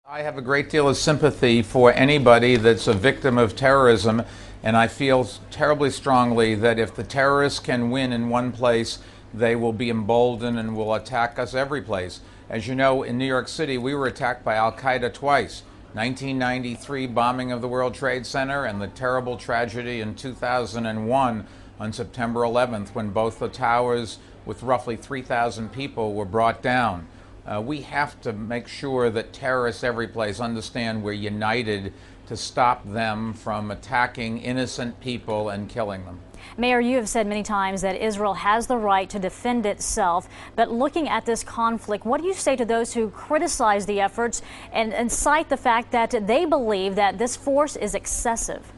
I have a great deal of sympathy for anybody that's a victim of terrorism, and I feel terribly strongly that if the terrorists can win in one place, they will be emboldened and will attack us every place. As you know, in New York City, we were attacked by Al-Qaeda twice. 1993 bombing of the World Trade Center and the terrible tragedy in 2001 on September 11th when both the towers with roughly 3,000 people were brought down. We have to make sure that terrorists every place understand we're united to stop them from attacking innocent people and killing them. Mayor, you have said many times that Israel has the right to defend itself. But looking at this conflict, what do you say to those who criticize the efforts and cite the fact that they believe that this force is excessive?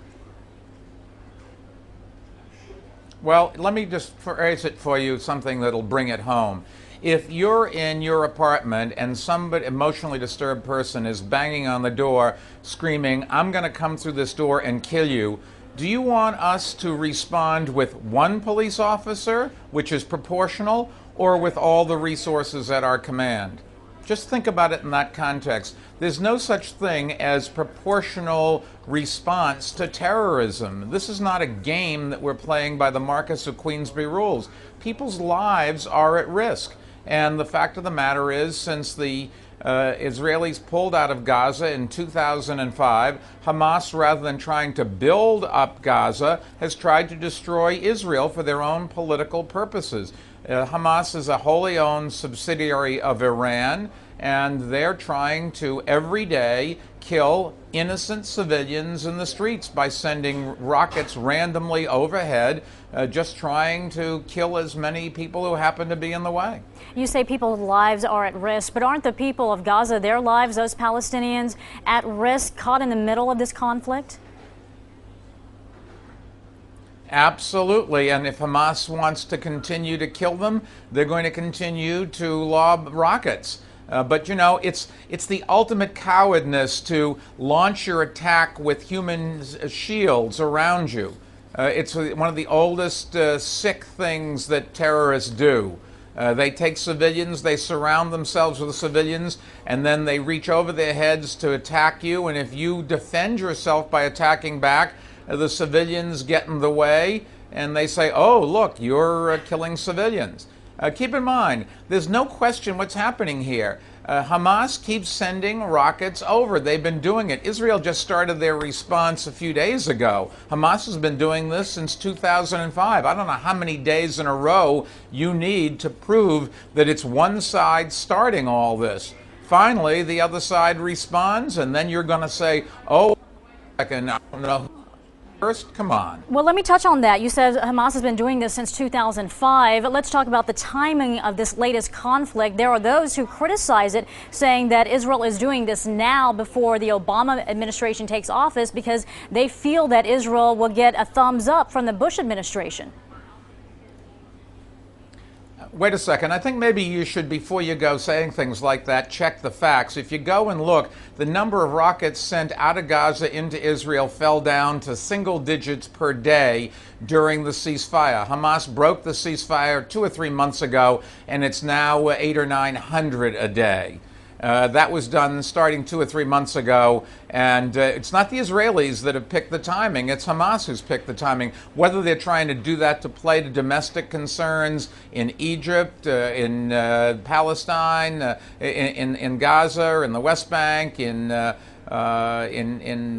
Well, let me just phrase it for you, something that'll bring it home. If you're in your apartment and some emotionally disturbed person is banging on the door screaming, "I'm going to come through this door and kill you," do you want us to respond with one police officer, which is proportional, or with all the resources at our command? Just think about it in that context. There's no such thing as proportional response to terrorism. This is not a game that we're playing by the Marquess of Queensberry rules. People's lives are at risk. And the fact of the matter is, since the Israelis pulled out of Gaza in 2005, Hamas, rather than trying to build up Gaza, has tried to destroy Israel for their own political purposes. Hamas is a wholly owned subsidiary of Iran, and they're trying to every day kill innocent civilians in the streets by sending rockets randomly overhead, just trying to kill as many people who happen to be in the way. You say people's lives are at risk, but aren't the people of Gaza, their lives, those Palestinians, at risk, caught in the middle of this conflict? Absolutely, and if Hamas wants to continue to kill them, they're going to continue to lob rockets. But you know, it's the ultimate cowardness to launch your attack with human shields around you. It's one of the oldest sick things that terrorists do. They take civilians, they surround themselves with the civilians, and then they reach over their heads to attack you. And if you defend yourself by attacking back, the civilians get in the way, and they say, "Oh, look, you're killing civilians." Keep in mind, there's no question what's happening here. Hamas keeps sending rockets over. They've been doing it. Israel just started their response a few days ago. Hamas has been doing this since 2005. I don't know how many days in a row you need to prove that it's one side starting all this. Finally, the other side responds, and then you're going to say, "Oh, I don't know. First, come on." Well, let me touch on that. You said Hamas has been doing this since 2005. Let's talk about the timing of this latest conflict. There are those who criticize it, saying that Israel is doing this now before the Obama administration takes office because they feel that Israel will get a thumbs up from the Bush administration. Wait a second. I think maybe you should, before you go saying things like that, check the facts. If you go and look, the number of rockets sent out of Gaza into Israel fell down to single digits per day during the ceasefire. Hamas broke the ceasefire 2 or 3 months ago, and it's now 800 or 900 a day. That was done starting 2 or 3 months ago, and it's not the Israelis that have picked the timing, it's Hamas who's picked the timing. Whether they're trying to do that to play to domestic concerns in Egypt, in Palestine, in Gaza, in the West Bank, in the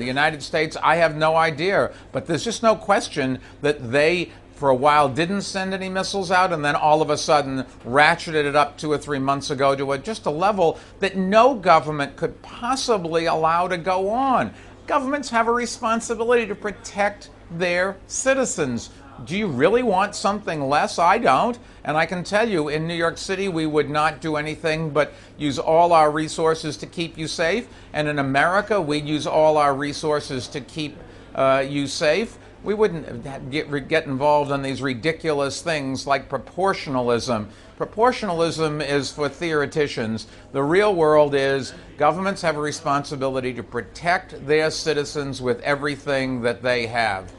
United States, I have no idea. But there's just no question that they, for a while, didn't send any missiles out, and then all of a sudden ratcheted it up 2 or 3 months ago to just a level that no government could possibly allow to go on. Governments have a responsibility to protect their citizens. Do you really want something less? I don't. And I can tell you, in New York City, we would not do anything but use all our resources to keep you safe. And in America, we'd use all our resources to keep you safe. We wouldn't get involved in these ridiculous things like proportionalism. Proportionalism is for theoreticians. The real world is governments have a responsibility to protect their citizens with everything that they have.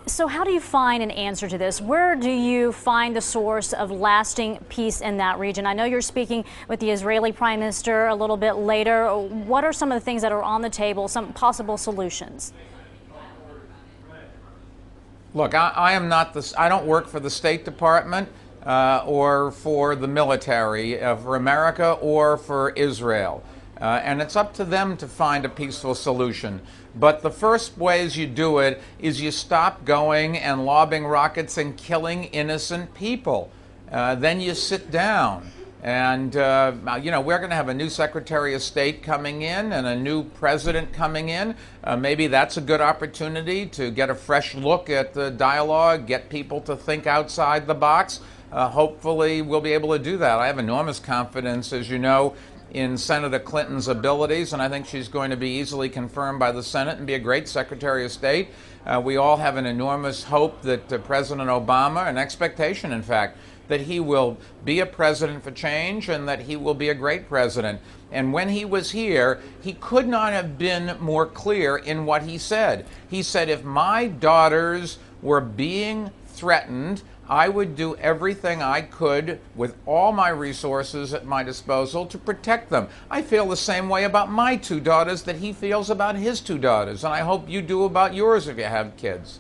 So how do you find an answer to this? Where do you find the source of lasting peace in that region? I know you're speaking with the Israeli Prime Minister a little bit later. What are some of the things that are on the table, some possible solutions? Look, I am not this. I don't work for the State Department or for the military, for America or for Israel. And it's up to them to find a peaceful solution. But the first ways you do it is you stop going and lobbing rockets and killing innocent people. Then you sit down. And, we're going to have a new Secretary of State coming in and a new president coming in. Maybe that's a good opportunity to get a fresh look at the dialogue, get people to think outside the box. Hopefully, we'll be able to do that. I have enormous confidence, as you know, in Senator Clinton's abilities, and I think she's going to be easily confirmed by the Senate and be a great Secretary of State. We all have an enormous hope that President Obama, an expectation, in fact, that he will be a president for change and that he will be a great president. And when he was here, he could not have been more clear in what he said. He said, if my daughters were being threatened, I would do everything I could with all my resources at my disposal to protect them. I feel the same way about my two daughters that he feels about his two daughters, and I hope you do about yours if you have kids.